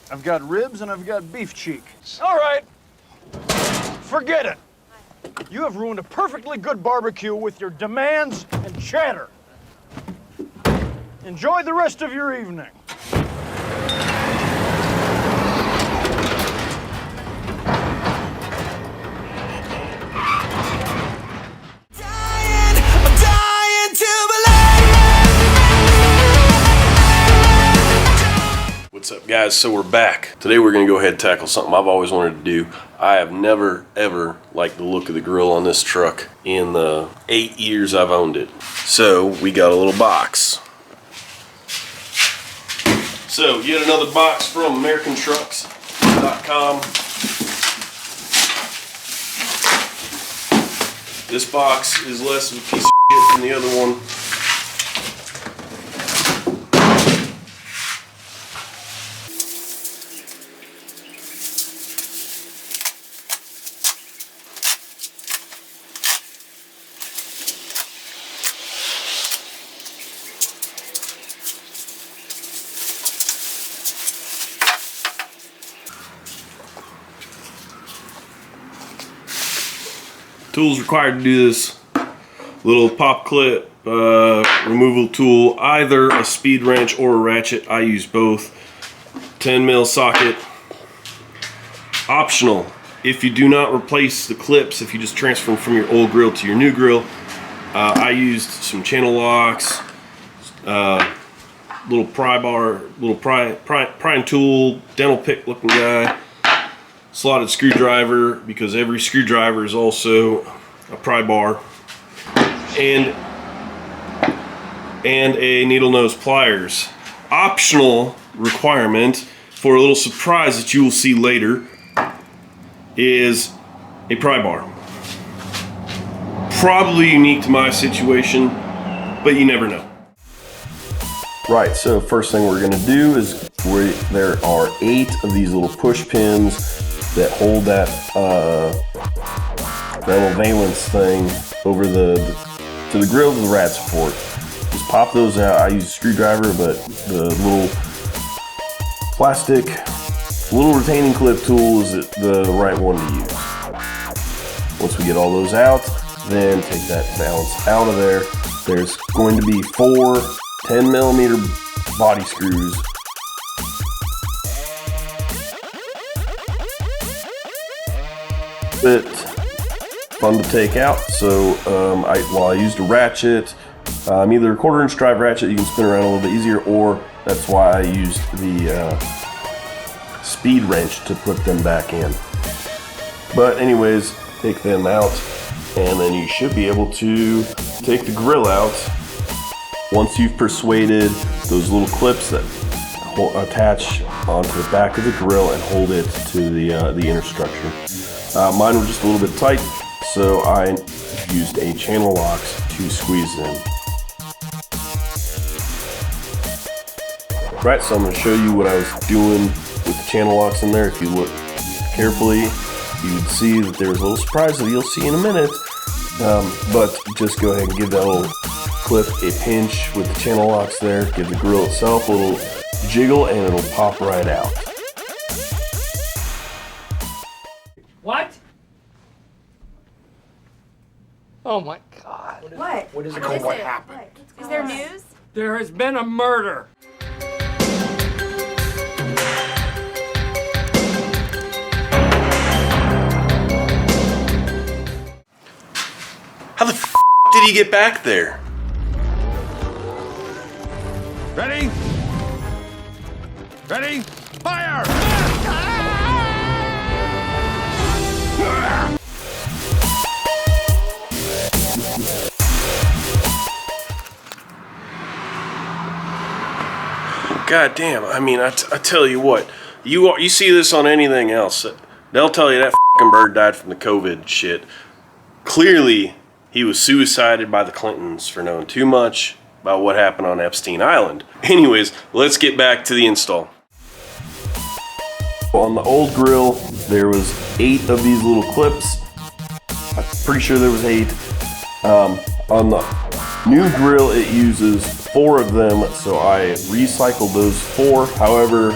I've got ribs and I've got beef cheek. All right, forget it. You have ruined a perfectly good barbecue with your demands and chatter. Enjoy the rest of your evening. What's up, guys? So we're back. Today we're gonna go ahead and tackle something I've always wanted to do. I have never ever liked the look of the grill on this truck in the 8 years I've owned it. So we got a little box. So yet another box from AmericanTrucks.com. This box is less of a piece of shit than the other one. Tools required to do this: little pop clip removal tool, either a speed wrench or a ratchet. I use both. 10mm socket. Optional if you do not replace the clips, if you just transfer them from your old grill to your new grill. I used some channel locks, little pry bar, little prying tool, dental pick looking guy, slotted screwdriver, because every screwdriver is also a pry bar, and a needle nose pliers. Optional requirement for a little surprise that you will see later is a pry bar. Probably unique to my situation, but you never know. Right, so first thing we're gonna do is there are 8 of these little push pins that hold that metal valence thing over to the grill to the rat support. Just pop those out. I use a screwdriver, but the little plastic, little retaining clip tool is the right one to use. Once we get all those out, then take that valance out of there. There's going to be 4 10mm body screws. Bit fun to take out, so I used a ratchet, either a 1/4" drive ratchet. You can spin around a little bit easier, or that's why I used the speed wrench to put them back in. But anyways, take them out, and then you should be able to take the grill out once you've persuaded those little clips that attach onto the back of the grill and hold it to the inner structure. Mine were just a little bit tight, so I used a channel locks to squeeze them. Right, so I'm going to show you what I was doing with the channel locks in there. If you look carefully, you would see that there's a little surprise that you'll see in a minute. But just go ahead and give that little clip a pinch with the channel locks there. Give the grill itself a little jiggle and it'll pop right out. What? Oh my God. What? What is it? What happened? Is there news? There has been a murder. How the f did he get back there? Ready? Ready? Fire! God damn, I mean, I tell you what, you see this on anything else, they'll tell you that f***ing bird died from the COVID shit. Clearly, he was suicided by the Clintons for knowing too much about what happened on Epstein Island. Anyways, let's get back to the install. On the old grill, there was 8 of these little clips. I'm pretty sure there was 8. On the new grill, it uses 4 of them, so I recycled those 4. However,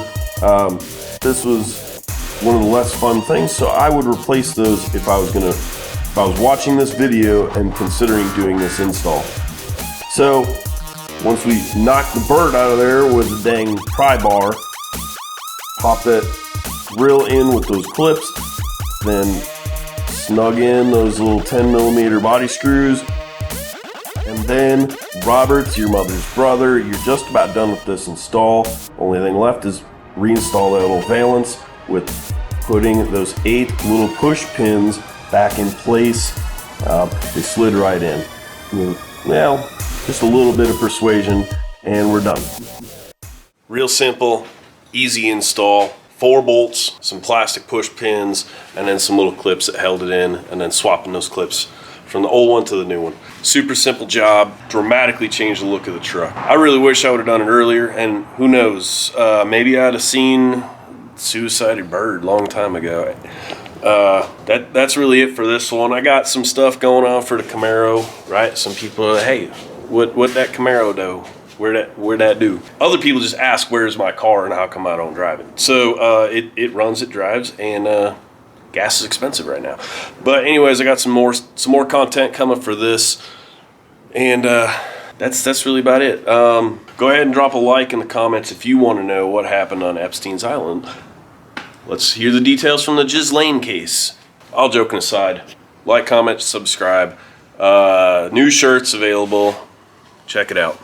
this was one of the less fun things, so I would replace those if I was watching this video and considering doing this install. So once we knock the bird out of there with the dang pry bar, pop that grill in with those clips, then snug in those little 10mm body screws, and then Robert's your mother's brother. You're just about done with this install. Only thing left is reinstall that little valance with putting those 8 little push pins back in place. They slid right in. Well, just a little bit of persuasion and we're done. Real simple, easy install. 4 bolts, some plastic push pins, and then some little clips that held it in, and then swapping those clips from the old one to the new one. Super simple job, dramatically changed the look of the truck. I really wish I would have done it earlier, and who knows, maybe I'd have seen Suicided Bird a long time ago. That's really it for this one. I got some stuff going on for the Camaro, right? Some people, hey, what that Camaro do? Where'd that do? Other people just ask, where's my car and how come I don't drive it? So it runs, it drives, and gas is expensive right now. But anyways, I got some more content coming for this, and that's really about it. Go ahead and drop a like in the comments if you want to know what happened on Epstein's Island. Let's hear the details from the Ghislaine case. All joking aside, like, comment, subscribe. New shirts available. Check it out.